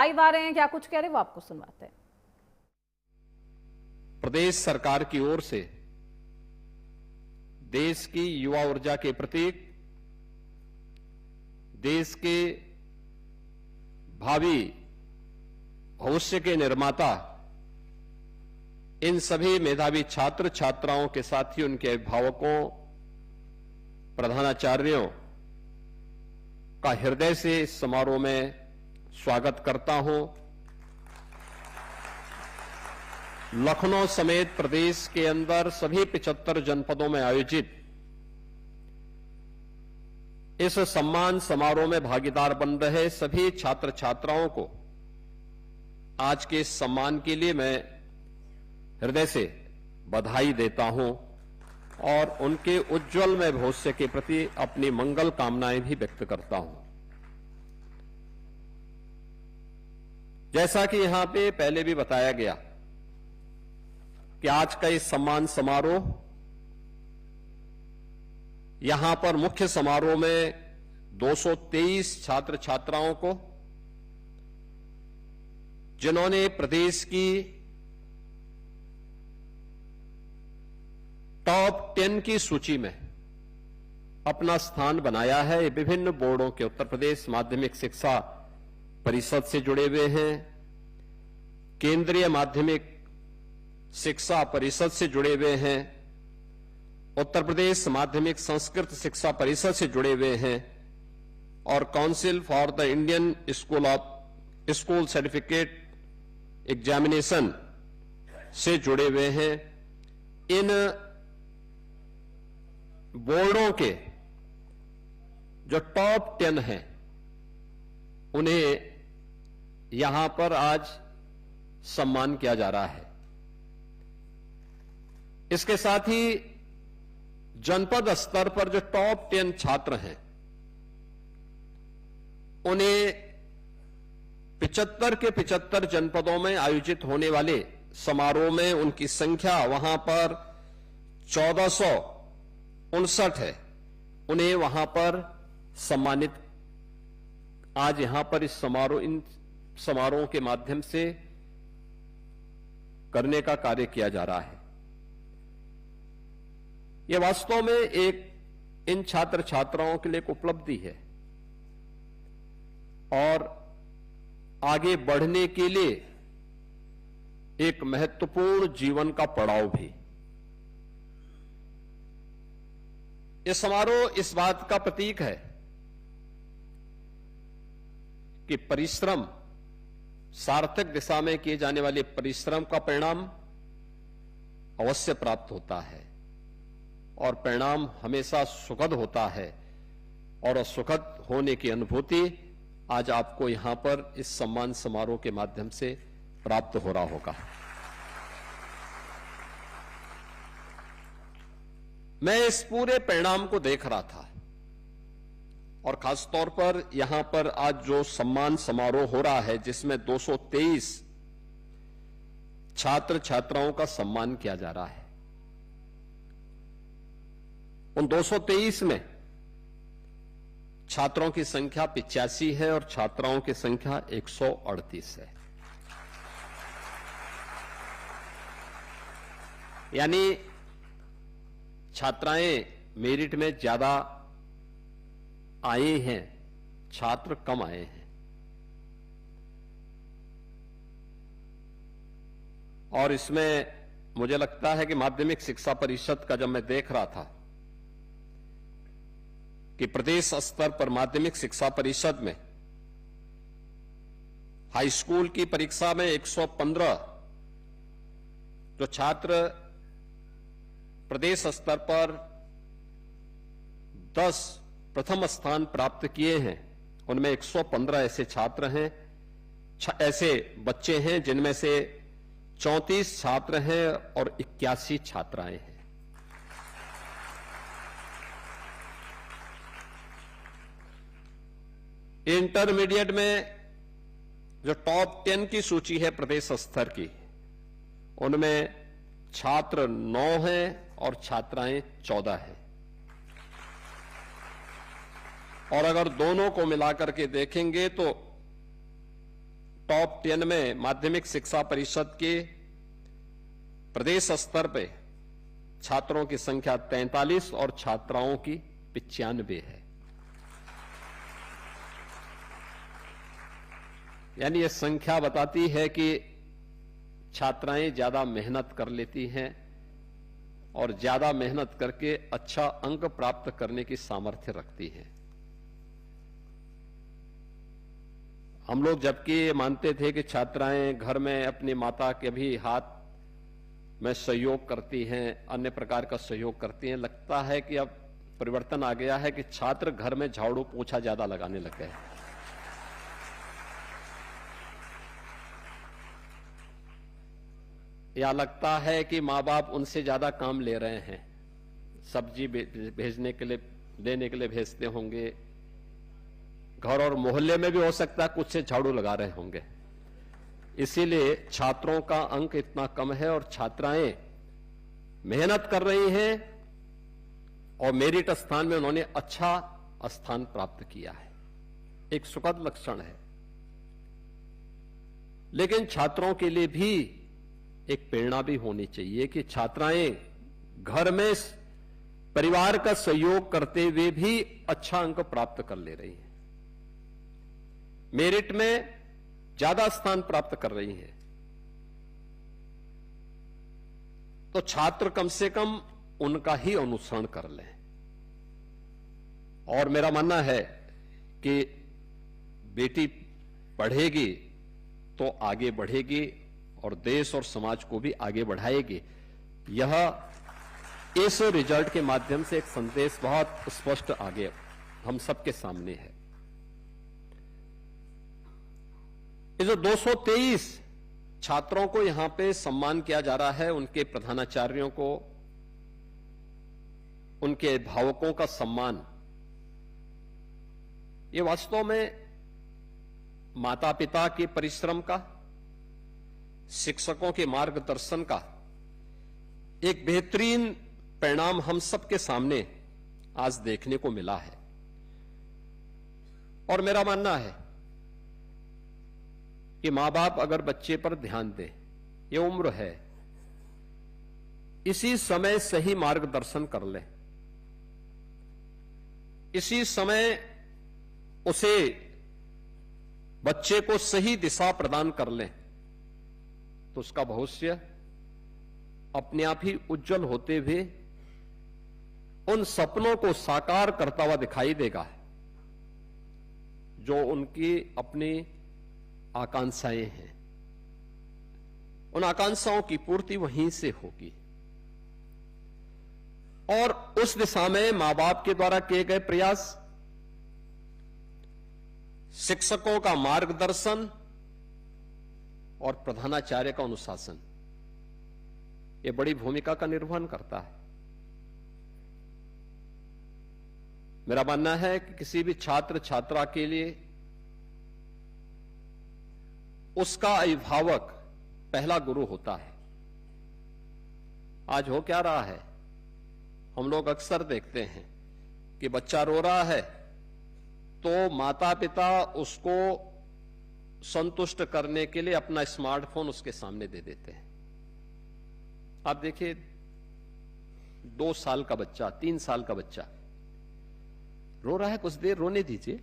Live आ रहे हैं, क्या कुछ कह रहे हैं वो आपको सुनवाते हैं। प्रदेश सरकार की ओर से देश की युवा ऊर्जा के प्रतीक, देश के भावी भविष्य के निर्माता, इन सभी मेधावी छात्र छात्राओं के साथ ही उनके अभिभावकों, प्रधानाचार्यों का हृदय से इस समारोह में स्वागत करता हूं। लखनऊ समेत प्रदेश के अंदर सभी 75 जनपदों में आयोजित इस सम्मान समारोह में भागीदार बन रहे सभी छात्र छात्राओं को आज के इस सम्मान के लिए मैं हृदय से बधाई देता हूं और उनके उज्जवलमय भविष्य के प्रति अपनी मंगल कामनाएं भी व्यक्त करता हूं। जैसा कि यहां पे पहले भी बताया गया कि आज का इस सम्मान समारोह, यहां पर मुख्य समारोह में 223 छात्र छात्राओं को, जिन्होंने प्रदेश की टॉप 10 की सूची में अपना स्थान बनाया है, विभिन्न बोर्डों के उत्तर प्रदेश माध्यमिक शिक्षा परिषद से जुड़े हुए हैं, केंद्रीय माध्यमिक शिक्षा परिषद से जुड़े हुए हैं, उत्तर प्रदेश माध्यमिक संस्कृत शिक्षा परिषद से जुड़े हुए हैं और council for the Indian school certificate examination से जुड़े हुए हैं। इन बोर्डों के जो टॉप 10 हैं, उन्हें यहां पर आज सम्मान किया जा रहा है। इसके साथ ही जनपद स्तर पर जो टॉप 10 छात्र हैं, उन्हें 75 के 75 जनपदों में आयोजित होने वाले समारोह में उनकी संख्या वहां पर 1459 है। उन्हें वहां पर सम्मानित आज यहां पर इस समारोह, इन समारोहों के माध्यम से करने का कार्य किया जा रहा है। यह वास्तव में एक इन छात्र छात्राओं के लिए एक उपलब्धि है और आगे बढ़ने के लिए एक महत्वपूर्ण जीवन का पड़ाव भी। यह समारोह इस बात का प्रतीक है कि परिश्रम, सार्थक दिशा में किए जाने वाले परिश्रम का परिणाम अवश्य प्राप्त होता है और परिणाम हमेशा सुखद होता है और सुखद होने की अनुभूति आज आपको यहां पर इस सम्मान समारोह के माध्यम से प्राप्त हो रहा होगा। मैं इस पूरे परिणाम को देख रहा था और खासतौर पर यहां पर आज जो सम्मान समारोह हो रहा है, जिसमें 223 छात्र छात्राओं का सम्मान किया जा रहा है। उन 223 में छात्रों की संख्या 85 है और छात्राओं की संख्या 138 है। यानी छात्राएं मेरिट में ज्यादा आए हैं, छात्र कम आए हैं। और इसमें मुझे लगता है कि माध्यमिक शिक्षा परिषद का जब मैं देख रहा था कि प्रदेश स्तर पर माध्यमिक शिक्षा परिषद में हाई स्कूल की परीक्षा में 115 जो छात्र प्रदेश स्तर पर 10 प्रथम स्थान प्राप्त किए हैं, उनमें 115 ऐसे छात्र हैं, ऐसे बच्चे हैं जिनमें से 34 छात्र हैं और 81 छात्राएं हैं। इंटरमीडिएट में जो टॉप 10 की सूची है प्रदेश स्तर की, उनमें छात्र 9 हैं और छात्राएं 14 हैं। और अगर दोनों को मिलाकर के देखेंगे तो टॉप 10 में माध्यमिक शिक्षा परिषद के प्रदेश स्तर पे छात्रों की संख्या 43 और छात्राओं की 95 है। यानी यह संख्या बताती है कि छात्राएं ज्यादा मेहनत कर लेती हैं और ज्यादा मेहनत करके अच्छा अंक प्राप्त करने की सामर्थ्य रखती हैं। हम लोग जबकि मानते थे कि छात्राएं घर में अपनी माता के भी हाथ में सहयोग करती हैं, अन्य प्रकार का सहयोग करती हैं, लगता है कि अब परिवर्तन आ गया है कि छात्र घर में झाड़ू पोछा ज्यादा लगाने लग गए हैं। या लगता है कि माँ बाप उनसे ज्यादा काम ले रहे हैं, सब्जी भेजने के लिए, देने के लिए भेजते होंगे, घर और मोहल्ले में भी हो सकता है कुछ से झाड़ू लगा रहे होंगे। इसीलिए छात्रों का अंक इतना कम है और छात्राएं मेहनत कर रही हैं और मेरिट स्थान में उन्होंने अच्छा स्थान प्राप्त किया है। एक सुखद लक्षण है। लेकिन छात्रों के लिए भी एक प्रेरणा भी होनी चाहिए कि छात्राएं घर में परिवार का सहयोग करते हुए भी अच्छा अंक प्राप्त कर ले रही हैं, मेरिट में ज्यादा स्थान प्राप्त कर रही हैं। तो छात्र कम से कम उनका ही अनुसरण कर लें। और मेरा मानना है कि बेटी पढ़ेगी तो आगे बढ़ेगी और देश और समाज को भी आगे बढ़ाएगी। यह इस रिजल्ट के माध्यम से एक संदेश बहुत स्पष्ट आगे हम सबके सामने है। ये जो 223 छात्रों को यहां पे सम्मान किया जा रहा है, उनके प्रधानाचार्यों को, उनके अभिभावकों का सम्मान, ये वास्तव में माता पिता के परिश्रम का, शिक्षकों के मार्गदर्शन का एक बेहतरीन परिणाम हम सबके सामने आज देखने को मिला है। और मेरा मानना है कि मां बाप अगर बच्चे पर ध्यान दें, ये उम्र है, इसी समय सही मार्गदर्शन कर लें, इसी समय उसे बच्चे को सही दिशा प्रदान कर लें, तो उसका भविष्य अपने आप ही उज्जवल होते हुए उन सपनों को साकार करता हुआ दिखाई देगा जो उनकी अपनी आकांक्षाएं हैं। उन आकांक्षाओं की पूर्ति वहीं से होगी और उस दिशा में मां बाप के द्वारा किए गए प्रयास, शिक्षकों का मार्गदर्शन और प्रधानाचार्य का अनुशासन, यह बड़ी भूमिका का निर्वहन करता है। मेरा मानना है कि किसी भी छात्र छात्रा के लिए उसका अभिभावक पहला गुरु होता है। आज हो क्या रहा है, हम लोग अक्सर देखते हैं कि बच्चा रो रहा है तो माता पिता उसको संतुष्ट करने के लिए अपना स्मार्टफोन उसके सामने दे देते हैं। आप देखिए 2 साल का बच्चा, 3 साल का बच्चा रो रहा है, कुछ देर रोने दीजिए,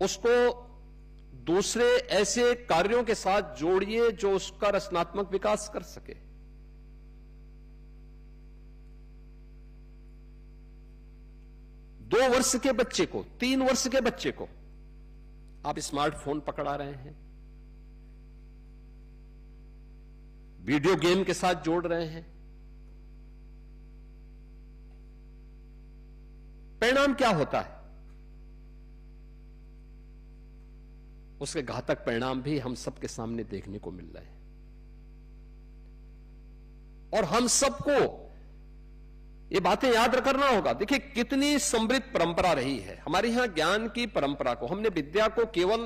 उसको दूसरे ऐसे कार्यों के साथ जोड़िए जो उसका रचनात्मक विकास कर सके। दो वर्ष के बच्चे को, 3 वर्ष के बच्चे को आप स्मार्टफोन पकड़ा रहे हैं, वीडियो गेम के साथ जोड़ रहे हैं। परिणाम क्या होता है? उसके घातक परिणाम भी हम सबके सामने देखने को मिल रहे हैं और हम सबको ये बातें याद करना होगा। देखिए कितनी समृद्ध परंपरा रही है हमारे यहां, ज्ञान की परंपरा को हमने, विद्या को केवल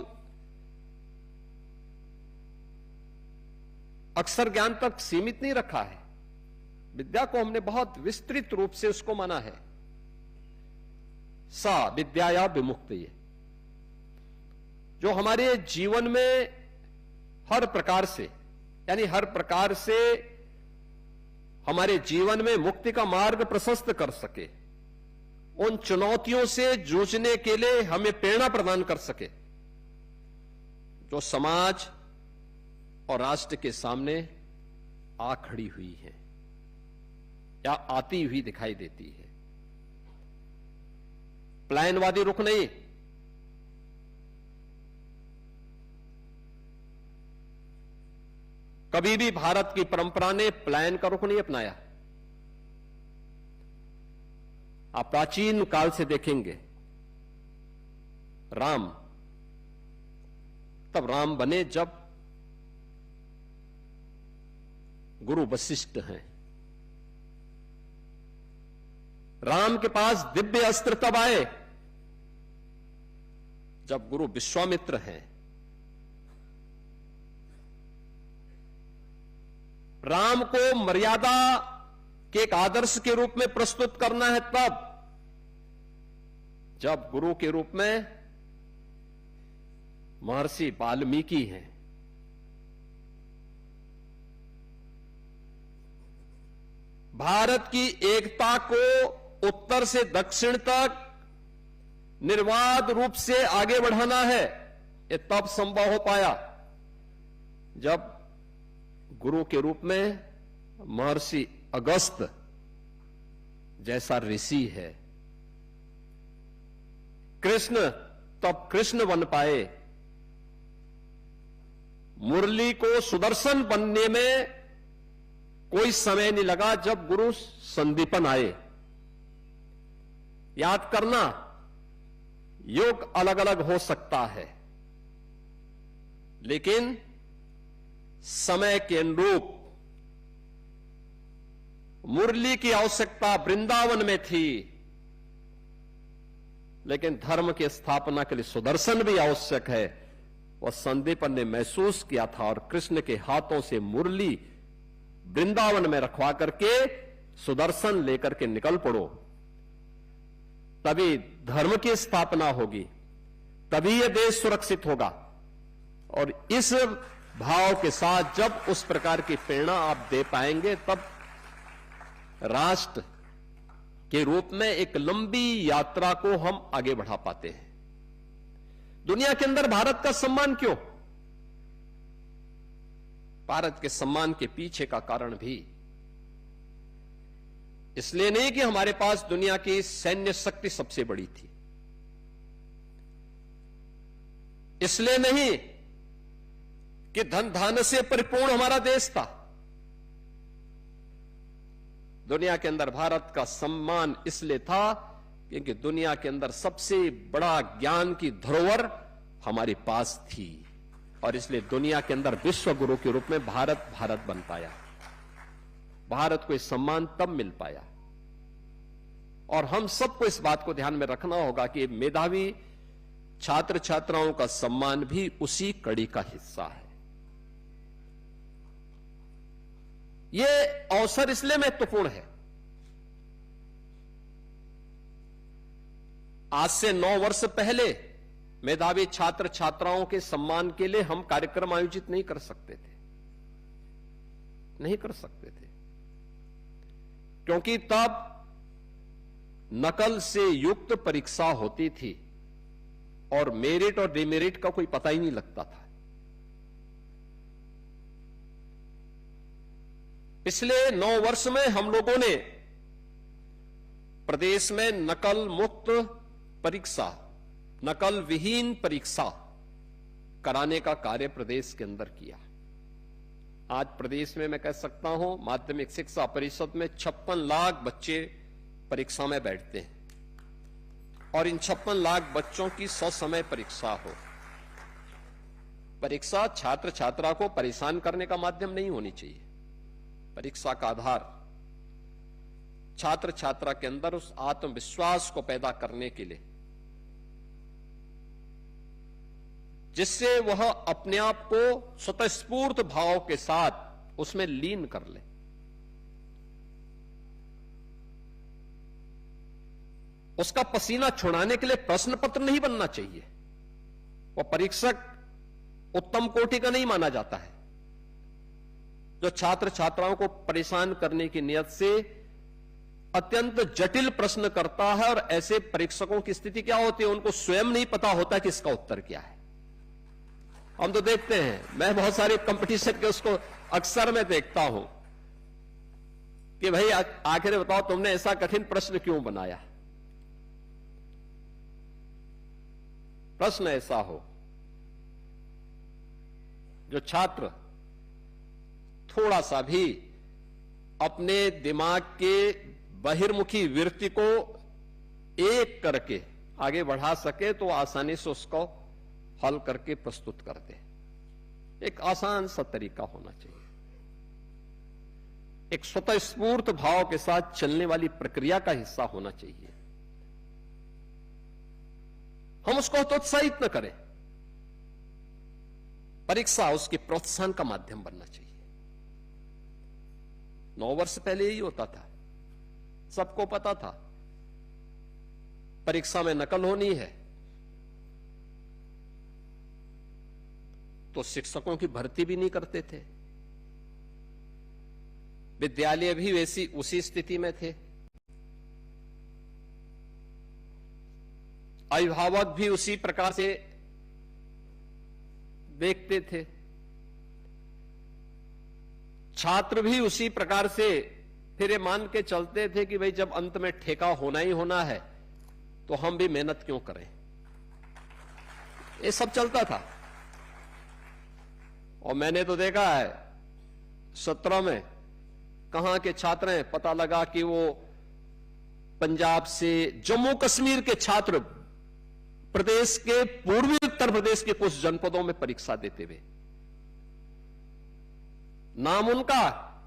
अक्षर ज्ञान तक सीमित नहीं रखा है, विद्या को हमने बहुत विस्तृत रूप से उसको माना है। सा विद्याया विमुक्तये, जो हमारे जीवन में हर प्रकार से, यानी हर प्रकार से हमारे जीवन में मुक्ति का मार्ग प्रशस्त कर सके, उन चुनौतियों से जूझने के लिए हमें प्रेरणा प्रदान कर सके, जो समाज और राष्ट्र के सामने आ खड़ी हुई है या आती हुई दिखाई देती है। पलायनवादी रुख नहीं, कभी भी भारत की परंपरा ने पलायन का रुख नहीं अपनाया। आप प्राचीन काल से देखेंगे, राम तब राम बने जब गुरु वशिष्ठ हैं। राम के पास दिव्य अस्त्र तब आए जब गुरु विश्वामित्र हैं। राम को मर्यादा के एक आदर्श के रूप में प्रस्तुत करना है तब जब गुरु के रूप में महर्षि वाल्मीकि हैं। भारत की एकता को उत्तर से दक्षिण तक निर्बाध रूप से आगे बढ़ाना है, ये तब संभव हो पाया जब गुरु के रूप में महर्षि अगस्त जैसा ऋषि है। कृष्ण तब कृष्ण बन पाए। मुरली को सुदर्शन बनने में कोई समय नहीं लगा जब गुरु संदीपन आए। याद करना, युग अलग अलग हो सकता है, लेकिन समय के अनुरूप मुरली की आवश्यकता वृंदावन में थी, लेकिन धर्म की स्थापना के लिए सुदर्शन भी आवश्यक है। वह संदीपन ने महसूस किया था और कृष्ण के हाथों से मुरली वृंदावन में रखवा करके सुदर्शन लेकर के निकल पड़ो, तभी धर्म की स्थापना होगी, तभी यह देश सुरक्षित होगा। और इस भाव के साथ जब उस प्रकार की प्रेरणा आप दे पाएंगे, तब राष्ट्र के रूप में एक लंबी यात्रा को हम आगे बढ़ा पाते हैं। दुनिया के अंदर भारत का सम्मान क्यों? भारत के सम्मान के पीछे का कारण भी इसलिए नहीं कि हमारे पास दुनिया की सैन्य शक्ति सबसे बड़ी थी, इसलिए नहीं कि धन धान्य से परिपूर्ण हमारा देश था। दुनिया के अंदर भारत का सम्मान इसलिए था क्योंकि दुनिया के अंदर सबसे बड़ा ज्ञान की धरोहर हमारे पास थी, और इसलिए दुनिया के अंदर विश्व गुरु के रूप में भारत बन पाया। भारत को इस सम्मान तब मिल पाया। और हम सबको इस बात को ध्यान में रखना होगा कि मेधावी छात्र छात्राओं का सम्मान भी उसी कड़ी का हिस्सा है। यह अवसर इसलिए महत्वपूर्ण है, आज से 9 वर्ष पहले मेधावी छात्र छात्राओं के सम्मान के लिए हम कार्यक्रम आयोजित नहीं कर सकते थे, क्योंकि तब नकल से युक्त परीक्षा होती थी और मेरिट और डिमेरिट का कोई पता ही नहीं लगता था। पिछले 9 वर्ष में हम लोगों ने प्रदेश में नकल मुक्त परीक्षा, नकल विहीन परीक्षा कराने का कार्य प्रदेश के अंदर किया। आज प्रदेश में मैं कह सकता हूं, माध्यमिक शिक्षा परिषद में 56 लाख बच्चे परीक्षा में बैठते हैं, और इन 56 लाख बच्चों की ससमय परीक्षा हो। परीक्षा छात्र छात्रा को परेशान करने का माध्यम नहीं होनी चाहिए। परीक्षा का आधार छात्र छात्रा के अंदर उस आत्मविश्वास को पैदा करने के लिए, जिससे वह अपने आप को स्वतःस्फूर्त भाव के साथ उसमें लीन कर ले। उसका पसीना छुड़ाने के लिए प्रश्न पत्र नहीं बनना चाहिए, वो परीक्षक उत्तम कोटि का नहीं माना जाता है। जो छात्र छात्राओं को परेशान करने की नियत से अत्यंत जटिल प्रश्न करता है, और ऐसे परीक्षकों की स्थिति क्या होती है, उनको स्वयं नहीं पता होता कि इसका उत्तर क्या है। हम तो देखते हैं, मैं बहुत सारे कंपटीशन के उसको अक्सर मैं देखता हूं कि भाई आखिर बताओ तुमने ऐसा कठिन प्रश्न क्यों बनाया। प्रश्न ऐसा हो जो छात्र थोड़ा सा भी अपने दिमाग के बहिर्मुखी वृत्ति को एक करके आगे बढ़ा सके तो आसानी से उसको हल करके प्रस्तुत कर दे। एक आसान सा तरीका होना चाहिए, एक स्वतःस्फूर्त भाव के साथ चलने वाली प्रक्रिया का हिस्सा होना चाहिए। हम उसको हतोत्साहित न करें। परीक्षा उसके प्रोत्साहन का माध्यम बनना चाहिए। 9 वर्ष पहले यही होता था, सबको पता था परीक्षा में नकल होनी है, तो शिक्षकों की भर्ती भी नहीं करते थे। विद्यालय भी वैसी उसी स्थिति में थे, अभिभावक भी उसी प्रकार से देखते थे, छात्र भी उसी प्रकार से फिर ये मान के चलते थे कि भाई जब अंत में ठेका होना ही होना है तो हम भी मेहनत क्यों करें। ये सब चलता था। और मैंने तो देखा है 17 में कहां के छात्र हैं, पता लगा कि वो पंजाब से, जम्मू कश्मीर के छात्र प्रदेश के, पूर्वी उत्तर प्रदेश के कुछ जनपदों में परीक्षा देते हुए, नाम उनका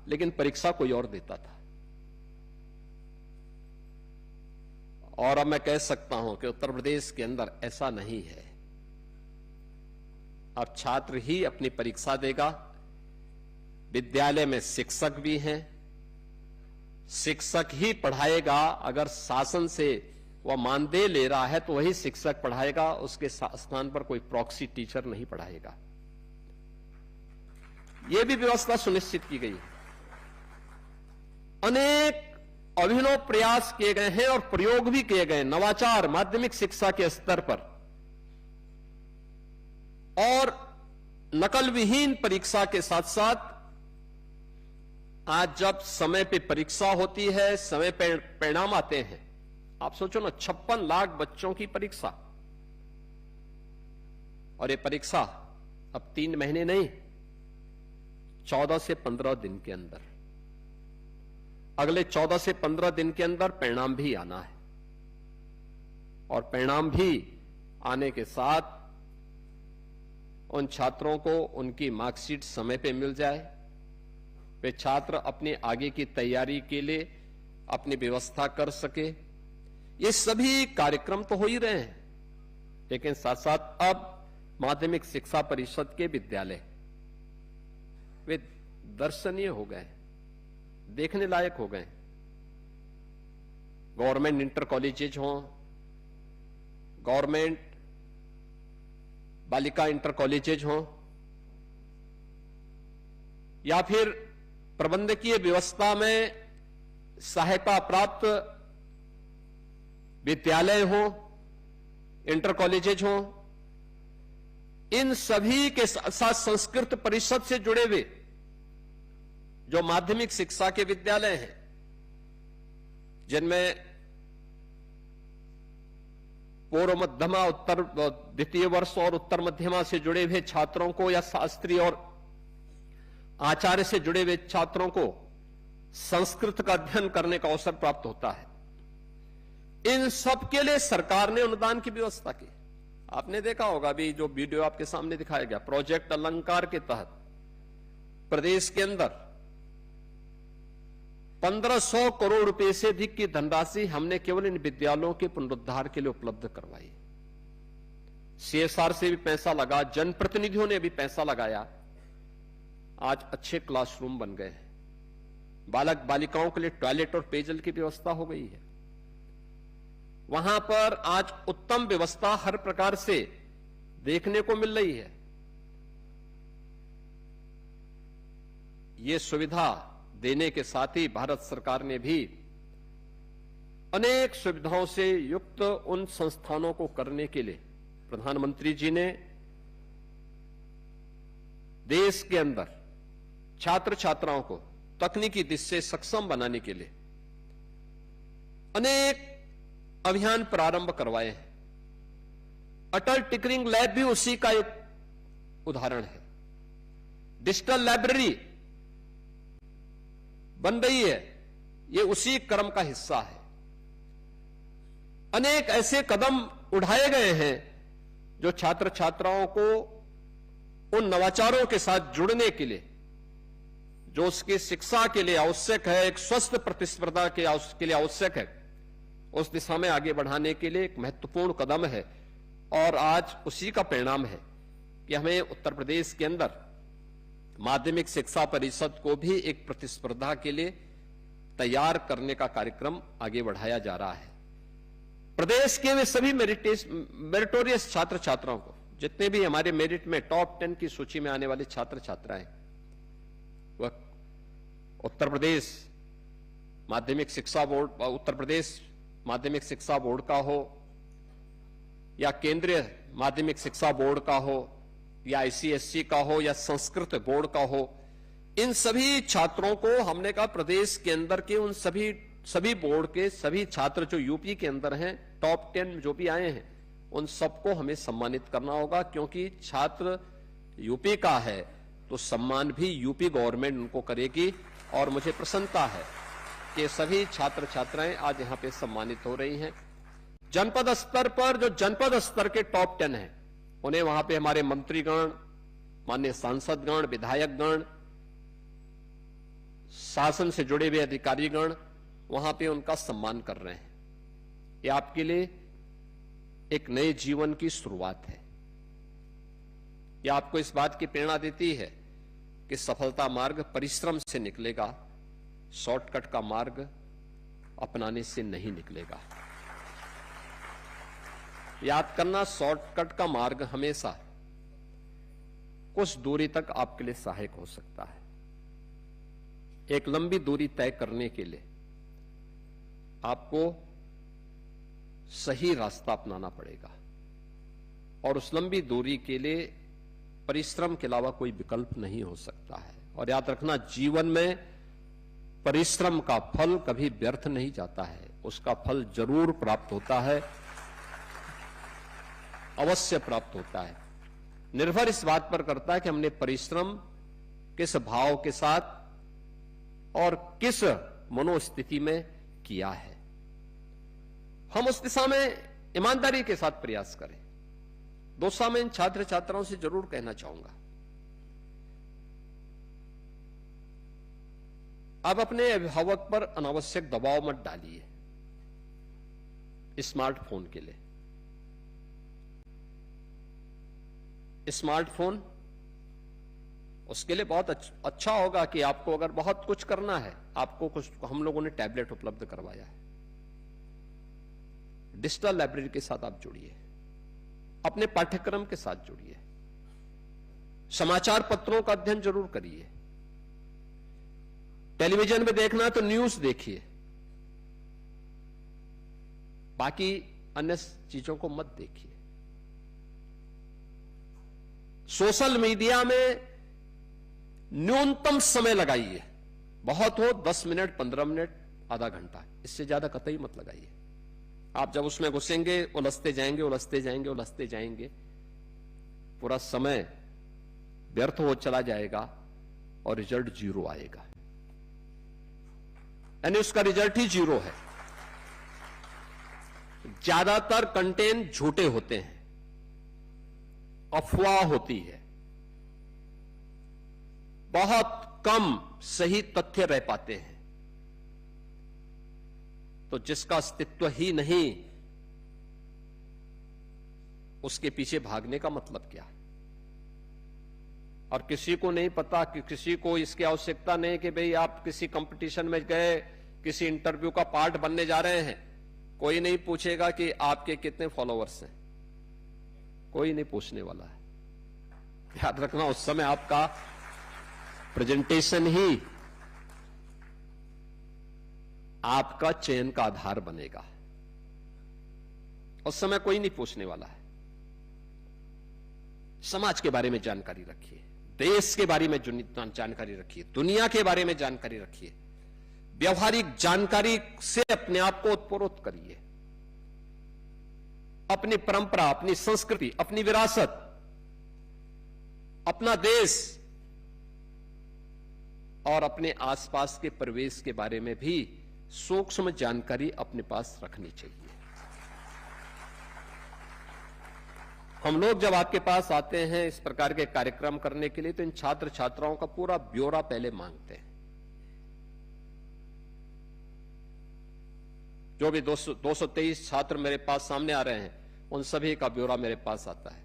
लेकिन परीक्षा कोई और देता था। और अब मैं कह सकता हूं कि उत्तर प्रदेश के अंदर ऐसा नहीं है। अब छात्र ही अपनी परीक्षा देगा। विद्यालय में शिक्षक भी हैं, शिक्षक ही पढ़ाएगा। अगर शासन से वह मानदेय ले रहा है तो वही शिक्षक पढ़ाएगा, उसके स्थान पर कोई प्रॉक्सी टीचर नहीं पढ़ाएगा। यह भी व्यवस्था सुनिश्चित की गई। अनेक अभिनव प्रयास किए गए हैं और प्रयोग भी किए गए, नवाचार माध्यमिक शिक्षा के स्तर पर। और नकल विहीन परीक्षा के साथ साथ आज जब समय पे परीक्षा होती है, समय पे परिणाम आते हैं, आप सोचो ना, 56 लाख बच्चों की परीक्षा। और ये परीक्षा अब 3 महीने नहीं, 14 से 15 दिन के अंदर, अगले 14 से 15 दिन के अंदर परिणाम भी आना है। और परिणाम भी आने के साथ उन छात्रों को उनकी मार्कशीट समय पे मिल जाए, वे छात्र अपने आगे की तैयारी के लिए अपनी व्यवस्था कर सके। ये सभी कार्यक्रम तो हो ही रहे हैं, लेकिन साथ साथ अब माध्यमिक शिक्षा परिषद के विद्यालय वे दर्शनीय हो गए, देखने लायक हो गए। गवर्नमेंट इंटर कॉलेजेज हों, गवर्नमेंट बालिका इंटर कॉलेजेज हों, या फिर प्रबंधकीय व्यवस्था में सहायता प्राप्त विद्यालय हों, इंटर कॉलेजेज हों, इन सभी के साथ संस्कृत परिषद से जुड़े हुए जो माध्यमिक शिक्षा के विद्यालय हैं, जिनमें पूर्व मध्यमा, उत्तर द्वितीय वर्ष और उत्तर मध्यमा से जुड़े हुए छात्रों को, या शास्त्री और आचार्य से जुड़े हुए छात्रों को संस्कृत का अध्ययन करने का अवसर प्राप्त होता है। इन सब के लिए सरकार ने अनुदान की व्यवस्था की। आपने देखा होगा, अभी जो वीडियो आपके सामने दिखाया गया, प्रोजेक्ट अलंकार के तहत प्रदेश के अंदर 1500 करोड़ रुपए से अधिक की धनराशि हमने केवल इन विद्यालयों के पुनरुद्धार के लिए उपलब्ध करवाई। सीएसआर से भी पैसा लगा, जनप्रतिनिधियों ने भी पैसा लगाया। आज अच्छे क्लासरूम बन गए हैं, बालक बालिकाओं के लिए टॉयलेट और पेयजल की व्यवस्था हो गई है। वहां पर आज उत्तम व्यवस्था, हर प्रकार से देखने को मिल रही है। ये सुविधा देने के साथ ही भारत सरकार ने भी अनेक सुविधाओं से युक्त उन संस्थानों को करने के लिए प्रधानमंत्री जी ने देश के अंदर छात्र छात्राओं को तकनीकी दृष्टि से सक्षम बनाने के लिए अनेक अभियान प्रारंभ करवाए हैं। अटल टिंकरिंग लैब भी उसी का एक उदाहरण है। डिजिटल लाइब्रेरी बन रही है, ये उसी क्रम का हिस्सा है। अनेक ऐसे कदम उठाए गए हैं जो छात्र छात्राओं को उन नवाचारों के साथ जुड़ने के लिए, जो उसकी शिक्षा के लिए आवश्यक है, एक स्वस्थ प्रतिस्पर्धा के लिए आवश्यक है, उस दिशा में आगे बढ़ाने के लिए एक महत्वपूर्ण कदम है। और आज उसी का परिणाम है कि हमें उत्तर प्रदेश के अंदर माध्यमिक शिक्षा परिषद को भी एक प्रतिस्पर्धा के लिए तैयार करने का कार्यक्रम आगे बढ़ाया जा रहा है। प्रदेश के वे सभी मेरिटोरियस छात्र छात्राओं को, जितने भी हमारे मेरिट में टॉप 10 की सूची में आने वाले छात्र छात्राएं, वह उत्तर प्रदेश माध्यमिक शिक्षा बोर्ड, उत्तर प्रदेश माध्यमिक शिक्षा बोर्ड का हो या केंद्रीय माध्यमिक शिक्षा बोर्ड का हो या आईसीएसई का हो या संस्कृत बोर्ड का हो, इन सभी छात्रों को हमने कहा प्रदेश के अंदर के उन सभी बोर्ड के सभी छात्र जो यूपी के अंदर हैं, टॉप 10 जो भी आए हैं, उन सबको हमें सम्मानित करना होगा, क्योंकि छात्र यूपी का है तो सम्मान भी यूपी गवर्नमेंट उनको करेगी। और मुझे प्रसन्नता है कि सभी छात्र छात्राएं आज यहां पे सम्मानित हो रही हैं। जनपद स्तर पर जो जनपद स्तर के टॉप 10 हैं, उन्हें वहां पे हमारे मंत्रीगण, माननीय सांसदगण, विधायकगण, शासन से जुड़े हुए अधिकारीगण वहां पे उनका सम्मान कर रहे हैं। ये आपके लिए एक नए जीवन की शुरुआत है। ये आपको इस बात की प्रेरणा देती है कि सफलता मार्ग परिश्रम से निकलेगा, शॉर्टकट का मार्ग अपनाने से नहीं निकलेगा। याद करना, शॉर्टकट का मार्ग हमेशा कुछ दूरी तक आपके लिए सहायक हो सकता है। एक लंबी दूरी तय करने के लिए आपको सही रास्ता अपनाना पड़ेगा, और उस लंबी दूरी के लिए परिश्रम के अलावा कोई विकल्प नहीं हो सकता है। और याद रखना, जीवन में परिश्रम का फल कभी व्यर्थ नहीं जाता है, उसका फल जरूर प्राप्त होता है, अवश्य प्राप्त होता है। निर्भर इस बात पर करता है कि हमने परिश्रम किस भाव के साथ और किस मनोस्थिति में किया है। हम उस दिशा में ईमानदारी के साथ प्रयास करें। दोस्तों, मैं इन छात्र छात्राओं से जरूर कहना चाहूंगा, आप अपने अभिभावक पर अनावश्यक दबाव मत डालिए स्मार्टफोन के लिए। स्मार्टफोन उसके लिए बहुत अच्छा होगा कि आपको अगर बहुत कुछ करना है, आपको कुछ, हम लोगों ने टैबलेट उपलब्ध करवाया है। डिजिटल लाइब्रेरी के साथ आप जुड़िए, अपने पाठ्यक्रम के साथ जुड़िए, समाचार पत्रों का अध्ययन जरूर करिए। टेलीविजन में देखना है तो न्यूज देखिए, बाकी अन्य चीजों को मत देखिए। सोशल मीडिया में न्यूनतम समय लगाइए, बहुत हो 10 मिनट, 15 मिनट, आधा घंटा, इससे ज्यादा कतई मत लगाइए। आप जब उसमें घुसेंगे, उलझते जाएंगे, उलझते जाएंगे, उलझते जाएंगे, पूरा समय व्यर्थ हो चला जाएगा और रिजल्ट 0 आएगा, यानी उसका रिजल्ट ही 0 है। ज्यादातर कंटेंट झूठे होते हैं, अफवाह होती है, बहुत कम सही तथ्य रह पाते हैं। तो जिसका अस्तित्व ही नहीं, उसके पीछे भागने का मतलब क्या? और किसी को नहीं पता, कि किसी को इसकी आवश्यकता नहीं कि भाई आप किसी कंपटीशन में गए, किसी इंटरव्यू का पार्ट बनने जा रहे हैं, कोई नहीं पूछेगा कि आपके कितने फॉलोअर्स हैं। कोई नहीं पूछने वाला है। याद रखना, उस समय आपका प्रेजेंटेशन ही आपका चयन का आधार बनेगा। उस समय कोई नहीं पूछने वाला है। समाज के बारे में जानकारी रखिए, देश के बारे में जानकारी रखिए, दुनिया के बारे में जानकारी रखिए। व्यवहारिक जानकारी से अपने आप को उत्प्रोत करिए। अपनी परंपरा, अपनी संस्कृति, अपनी विरासत, अपना देश और अपने आसपास के परिवेश के बारे में भी सूक्ष्म जानकारी अपने पास रखनी चाहिए। हम लोग जब आपके पास आते हैं इस प्रकार के कार्यक्रम करने के लिए, तो इन छात्र छात्राओं का पूरा ब्यौरा पहले मांगते हैं। जो भी 223 छात्र मेरे पास सामने आ रहे हैं, उन सभी का ब्यौरा मेरे पास आता है।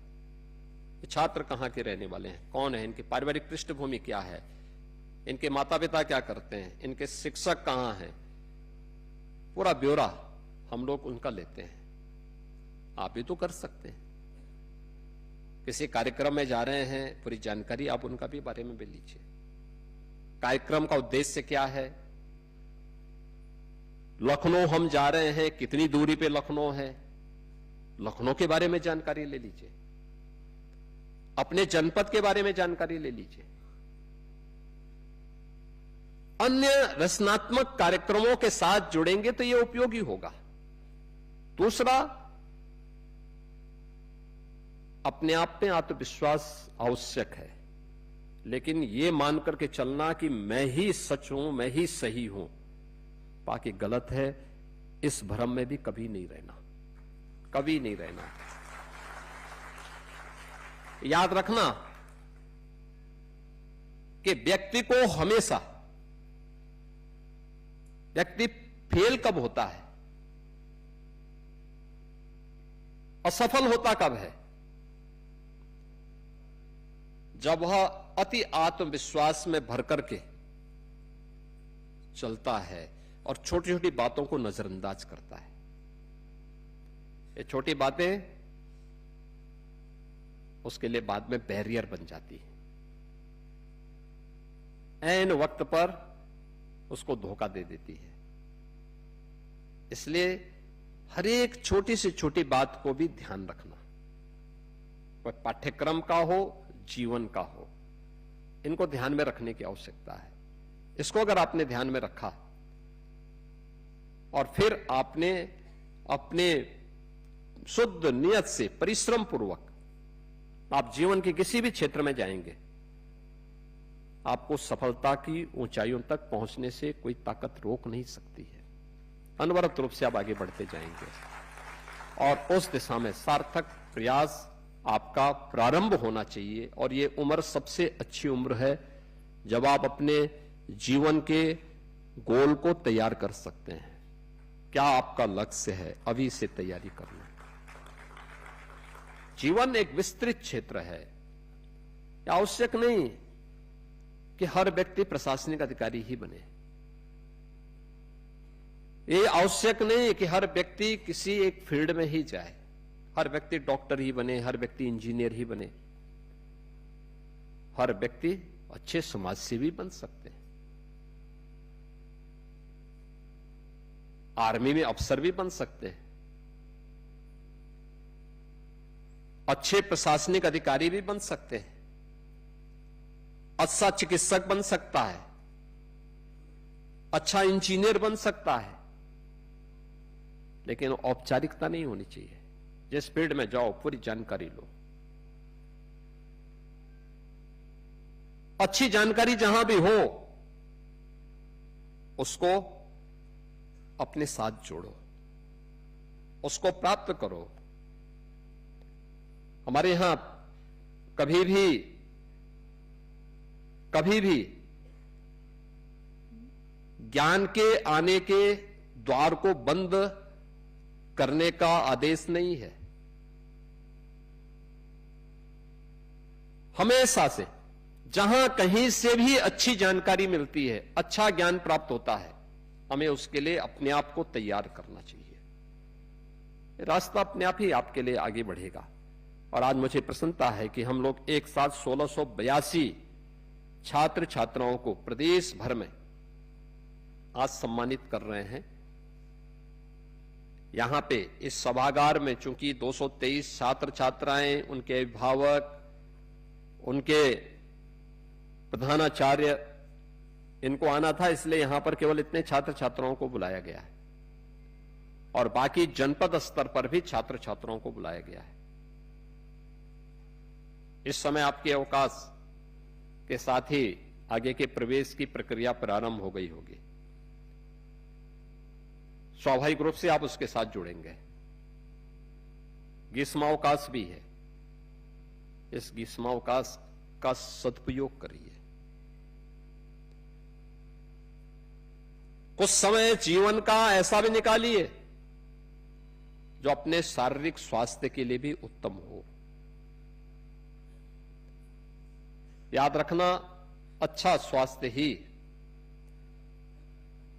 ये छात्र कहां के रहने वाले हैं, कौन है, इनकी पारिवारिक पृष्ठभूमि क्या है, इनके माता पिता क्या करते हैं, इनके शिक्षक कहां हैं, पूरा ब्यौरा हम लोग उनका लेते हैं। आप भी तो कर सकते हैं। किसी कार्यक्रम में जा रहे हैं, पूरी जानकारी आप उनका भी बारे में भी लीजिए। कार्यक्रम का उद्देश्य क्या है, लखनऊ हम जा रहे हैं, कितनी दूरी पे लखनऊ है, लखनऊ के बारे में जानकारी ले लीजिए। अपने जनपद के बारे में जानकारी ले लीजिए। अन्य रचनात्मक कार्यक्रमों के साथ जुड़ेंगे तो यह उपयोगी होगा। दूसरा, अपने आप में आत्मविश्वास आवश्यक है, लेकिन यह मान करके चलना कि मैं ही सच हूं, मैं ही सही हूं, बाकी गलत है, इस भ्रम में भी कभी नहीं रहना, कभी नहीं रहना। याद रखना कि व्यक्ति को हमेशा, व्यक्ति फेल कब होता है, असफल होता कब है, जब वह अति आत्मविश्वास में भर करके चलता है और छोटी छोटी बातों को नजरअंदाज करता है। ये छोटी बातें उसके लिए बाद में बैरियर बन जाती है, ऐन वक्त पर उसको धोखा दे देती है। इसलिए हर एक छोटी से छोटी बात को भी ध्यान रखना, कोई पाठ्यक्रम का हो, जीवन का हो, इनको ध्यान में रखने की आवश्यकता है। इसको अगर आपने ध्यान में रखा और फिर आपने अपने शुद्ध नियत से परिश्रम पूर्वक आप जीवन के किसी भी क्षेत्र में जाएंगे, आपको सफलता की ऊंचाइयों तक पहुंचने से कोई ताकत रोक नहीं सकती है। अनवरत रूप से आप आगे बढ़ते जाएंगे और उस दिशा में सार्थक प्रयास आपका प्रारंभ होना चाहिए। और ये उम्र सबसे अच्छी उम्र है जब आप अपने जीवन के गोल को तैयार कर सकते हैं। क्या आपका लक्ष्य है, अभी से तैयारी करना। जीवन एक विस्तृत क्षेत्र है। आवश्यक नहीं कि हर व्यक्ति प्रशासनिक अधिकारी ही बने, ये आवश्यक नहीं कि हर व्यक्ति किसी एक फील्ड में ही जाए, हर व्यक्ति डॉक्टर ही बने, हर व्यक्ति इंजीनियर ही बने। हर व्यक्ति अच्छे समाज सेवी बन सकते हैं, आर्मी में अफसर भी बन सकते हैं, अच्छे प्रशासनिक अधिकारी भी बन सकते हैं, अच्छा चिकित्सक बन सकता है, अच्छा इंजीनियर बन सकता है, लेकिन औपचारिकता नहीं होनी चाहिए। जिस फील्ड में जाओ पूरी जानकारी लो। अच्छी जानकारी जहां भी हो उसको अपने साथ जोड़ो, उसको प्राप्त करो। हमारे यहां कभी भी ज्ञान के आने के द्वार को बंद करने का आदेश नहीं है। हमेशा से जहां कहीं से भी अच्छी जानकारी मिलती है, अच्छा ज्ञान प्राप्त होता है, हमें उसके लिए अपने आप को तैयार करना चाहिए। रास्ता अपने आप ही आपके लिए आगे बढ़ेगा। और आज मुझे प्रसन्नता है कि हम लोग एक साथ 1682 छात्र छात्राओं को प्रदेश भर में आज सम्मानित कर रहे हैं। यहां पे इस सभागार में चूंकि 223 छात्र छात्राएं, उनके अभिभावक, उनके प्रधानाचार्य, इनको आना था, इसलिए यहां पर केवल इतने छात्र छात्राओं को बुलाया गया है और बाकी जनपद स्तर पर भी छात्र छात्राओं को बुलाया गया है। इस समय आपके अवकाश के साथ ही आगे के प्रवेश की प्रक्रिया प्रारंभ हो गई होगी। स्वाभाविक रूप से आप उसके साथ जुड़ेंगे। ग्रीष्मावकाश भी है, इस ग्रीष्मावकाश का सदुपयोग करिए। कुछ समय जीवन का ऐसा भी निकालिए जो अपने शारीरिक स्वास्थ्य के लिए भी उत्तम हो। याद रखना, अच्छा स्वास्थ्य ही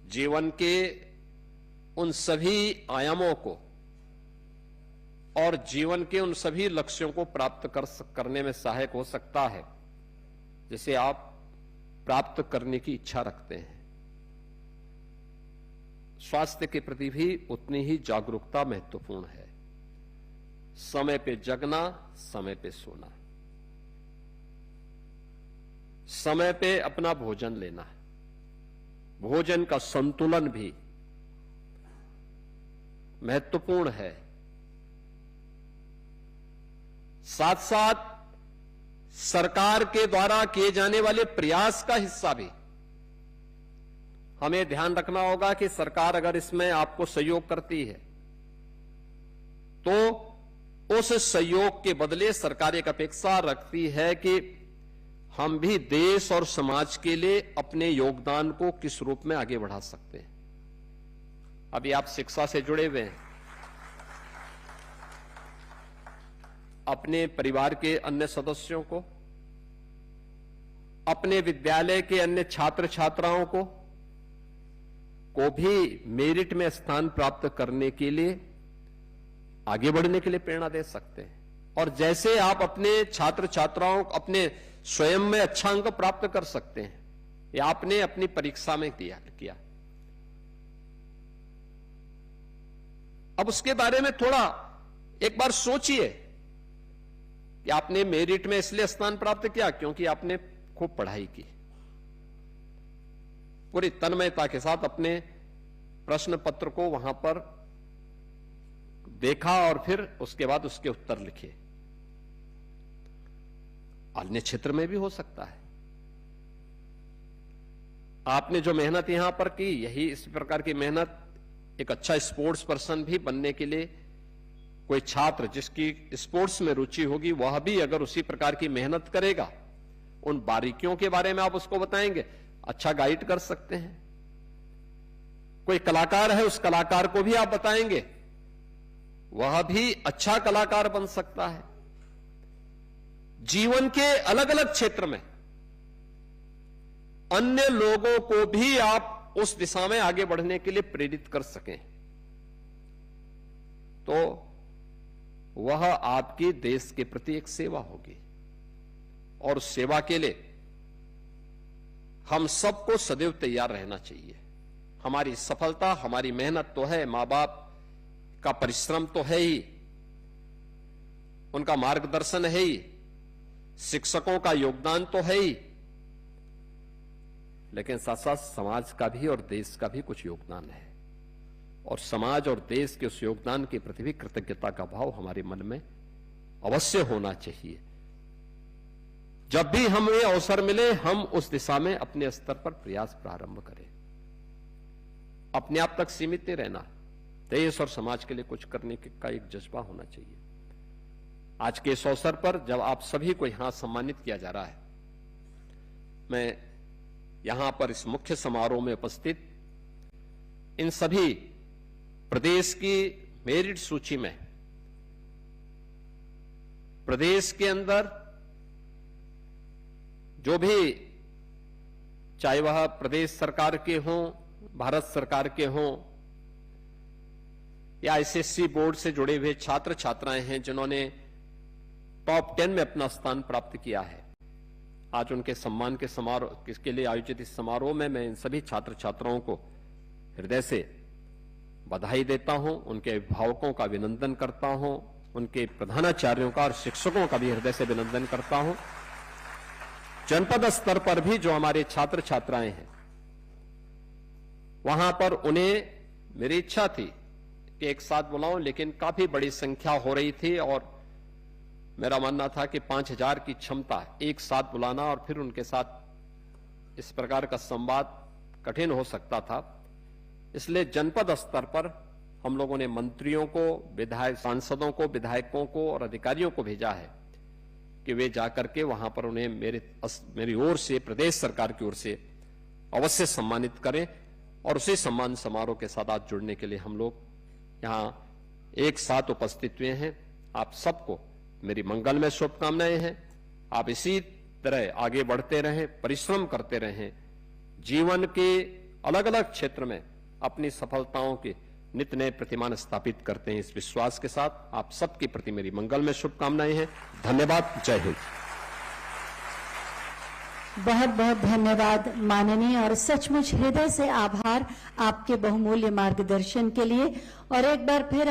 जीवन के उन सभी आयामों को और जीवन के उन सभी लक्ष्यों को प्राप्त करने में सहायक हो सकता है जिसे आप प्राप्त करने की इच्छा रखते हैं। स्वास्थ्य के प्रति भी उतनी ही जागरूकता महत्वपूर्ण है। समय पे जगना, समय पे सोना, समय पे अपना भोजन लेना, भोजन का संतुलन भी महत्वपूर्ण है। साथ साथ सरकार के द्वारा किए जाने वाले प्रयास का हिस्सा भी हमें ध्यान रखना होगा कि सरकार अगर इसमें आपको सहयोग करती है तो उस सहयोग के बदले सरकार एक अपेक्षा रखती है कि हम भी देश और समाज के लिए अपने योगदान को किस रूप में आगे बढ़ा सकते हैं। अभी आप शिक्षा से जुड़े हुए हैं, अपने परिवार के अन्य सदस्यों को, अपने विद्यालय के अन्य छात्र छात्राओं को भी मेरिट में स्थान प्राप्त करने के लिए, आगे बढ़ने के लिए प्रेरणा दे सकते हैं। और जैसे आप अपने छात्र छात्राओं को अपने स्वयं में अच्छा अंक प्राप्त कर सकते हैं, या आपने अपनी परीक्षा में किया। अब उसके बारे में थोड़ा एक बार सोचिए कि आपने मेरिट में इसलिए स्थान प्राप्त किया क्योंकि आपने खूब पढ़ाई की, पूरी तन्मयता के साथ अपने प्रश्न पत्र को वहां पर देखा और फिर उसके बाद उसके उत्तर लिखे। अन्य क्षेत्र में भी हो सकता है। आपने जो मेहनत यहां पर की, यही इस प्रकार की मेहनत एक अच्छा स्पोर्ट्स पर्सन भी बनने के लिए, कोई छात्र जिसकी स्पोर्ट्स में रुचि होगी वह भी अगर उसी प्रकार की मेहनत करेगा, उन बारीकियों के बारे में आप उसको बताएंगे, अच्छा गाइड कर सकते हैं। कोई कलाकार है, उस कलाकार को भी आप बताएंगे, वह भी अच्छा कलाकार बन सकता है। जीवन के अलग अलग क्षेत्र में अन्य लोगों को भी आप उस दिशा में आगे बढ़ने के लिए प्रेरित कर सकें तो वह आपकी देश के प्रति एक सेवा होगी। और उस सेवा के लिए हम सबको सदैव तैयार रहना चाहिए। हमारी सफलता, हमारी मेहनत तो है, मां बाप का परिश्रम तो है ही, उनका मार्गदर्शन है ही, शिक्षकों का योगदान तो है ही, लेकिन साथ साथ समाज का भी और देश का भी कुछ योगदान है। और समाज और देश के उस योगदान के प्रति भी कृतज्ञता का भाव हमारे मन में अवश्य होना चाहिए। जब भी हमें अवसर मिले हम उस दिशा में अपने स्तर पर प्रयास प्रारंभ करें। अपने आप तक सीमित नहीं रहना, देश और समाज के लिए कुछ करने का एक जज्बा होना चाहिए। आज के इस अवसर पर जब आप सभी को यहां सम्मानित किया जा रहा है, मैं यहां पर इस मुख्य समारोह में उपस्थित इन सभी प्रदेश की मेरिट सूची में प्रदेश के अंदर जो भी, चाहे वह प्रदेश सरकार के हों, भारत सरकार के हों, या एसएससी बोर्ड से जुड़े हुए छात्र छात्राएं हैं जिन्होंने टॉप 10 में अपना स्थान प्राप्त किया है। आज उनके सम्मान के समारोह के लिए आयोजित इस समारोह में मैं इन सभी छात्र छात्राओं को हृदय से बधाई देता हूं, उनके अभिभावकों का अभिनंदन करता हूं, उनके प्रधानाचार्यों का और शिक्षकों का भी हृदय से अभिनंदन करता हूं। जनपद स्तर पर भी जो हमारे छात्र छात्राएं हैं, वहां पर उन्हें मेरी इच्छा थी कि एक साथ बुलाऊं, लेकिन काफी बड़ी संख्या हो रही थी और मेरा मानना था कि 5000 की क्षमता एक साथ बुलाना और फिर उनके साथ इस प्रकार का संवाद कठिन हो सकता था। इसलिए जनपद स्तर पर हम लोगों ने मंत्रियों को, विधायक सांसदों को, विधायकों को और अधिकारियों को भेजा है कि वे जाकर के वहां पर उन्हें मेरी ओर से, प्रदेश सरकार की ओर से अवश्य सम्मानित करें और उसी सम्मान समारोह के साथ आज जुड़ने के लिए हम लोग यहां एक साथ उपस्थित हुए हैं। आप सबको मेरी मंगलमय शुभकामनाएं हैं। आप इसी तरह आगे बढ़ते रहें, परिश्रम करते रहें, जीवन के अलग अलग क्षेत्र में अपनी सफलताओं के नित्य नए प्रतिमान स्थापित करते हैं। इस विश्वास के साथ आप सबके प्रति मेरी मंगलमय शुभकामनाएं हैं। धन्यवाद। जय हिंद। बहुत बहुत धन्यवाद माननीय, और सचमुच हृदय से आभार आपके बहुमूल्य मार्गदर्शन के लिए। और एक बार फिर